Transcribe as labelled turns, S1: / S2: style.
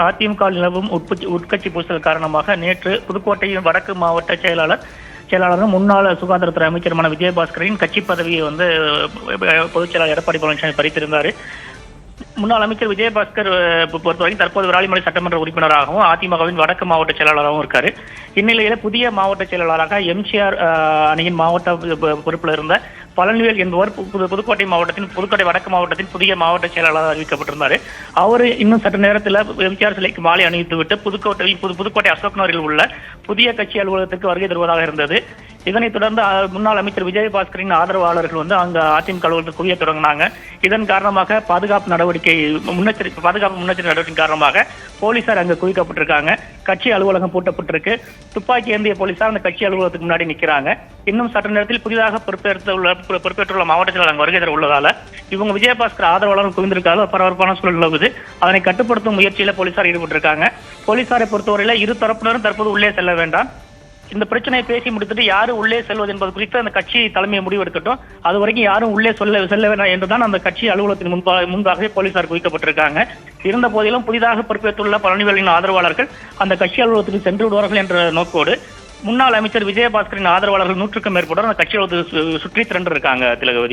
S1: அதிமுக நிலவும் உட்கட்சி பூசல் காரணமாக நேற்று புதுக்கோட்டையின் வடக்கு மாவட்ட செயலாளரும் முன்னாள் சுகாதாரத்துறை அமைச்சருமான விஜயபாஸ்கரின் கட்சி பதவியை பொதுச் செயலாளர் எடப்பாடி பழனிசாமி பறித்திருந்தார். முன்னாள் அமைச்சர் விஜயபாஸ்கர் பொறுத்தவரைக்கும் தற்போது விராலிமலை சட்டமன்ற உறுப்பினராகவும் அதிமுகவின் வடக்கு மாவட்ட செயலாளராகவும் இருக்காரு. இந்நிலையில புதிய மாவட்ட செயலாளராக எம்ஜிஆர் அணியின் மாவட்ட பொறுப்பில் இருந்த பழனிவேல் என்பவர் புதுக்கோட்டை வடக்கு மாவட்டத்தின் புதிய மாவட்ட செயலாளராக அறிவிக்கப்பட்டிருந்தார். அவர் இன்னும் சற்று நேரத்தில் எம்ஜிஆர் சிலைக்கு மாலை அணிவித்துவிட்டு புதுக்கோட்டை அசோக் நகரில் உள்ள புதிய கட்சி அலுவலகத்துக்கு வருகை தருவதாக இருந்தது. இதனைத் தொடர்ந்து முன்னாள் அமைச்சர் விஜயபாஸ்கரின் ஆதரவாளர்கள் அங்கு அதிமுக அலுவலகத்தில் குவிய தொடங்கினாங்க. இதன் காரணமாக பாதுகாப்பு முன்னெச்சரிக்கை நடவடிக்கை காரணமாக போலீசார் அங்கு குவிக்கப்பட்டிருக்காங்க. கட்சி அலுவலகம் பூட்டப்பட்டிருக்கு. துப்பாக்கி ஏந்திய போலீசார் அந்த கட்சி அலுவலகத்துக்கு முன்னாடி நிற்கிறாங்க. இன்னும் சற்று நேரத்தில் புதிதாக பொறுப்பேற்றுள்ள மாவட்ட செயலாளர் அங்கு வருகை தர உள்ளதால இவங்க விஜயபாஸ்கர் ஆதரவாளர்கள் குவிந்திருக்காங்க. பரபரப்பான சூழல் நிலவுது. அதனை கட்டுப்படுத்தும் முயற்சியில போலீசார் ஈடுபட்டிருக்காங்க. போலீசாரை பொறுத்தவரையில இரு தரப்பினரும் தற்போது உள்ளே செல்ல வேண்டாம், இந்த பிரச்சனையை பேசி முடித்துட்டு யாரு உள்ளே செல்வது என்பது குறித்து அந்த கட்சி தலைமையை முடிவெடுக்கட்டும், அது வரைக்கும் யாரும் உள்ளே செல்ல வேண்டாம் என்றுதான் அந்த கட்சி அலுவலகத்தின் முன்பாகவே போலீசார் குவிக்கப்பட்டிருக்காங்க. இருந்த போதிலும் புதிதாக பொறுப்பேற்றுள்ள பழனிவேலின் ஆதரவாளர்கள் அந்த கட்சி அலுவலகத்துக்கு சென்று விடுவார்கள் என்ற நோக்கோடு முன்னாள் அமைச்சர் விஜயபாஸ்கரின் ஆதரவாளர்கள் 100க்கும் மேற்பட்டோர் அந்த கட்சி அலுவலகத்தை சுற்றி திரண்டு இருக்காங்க. திலகவதி.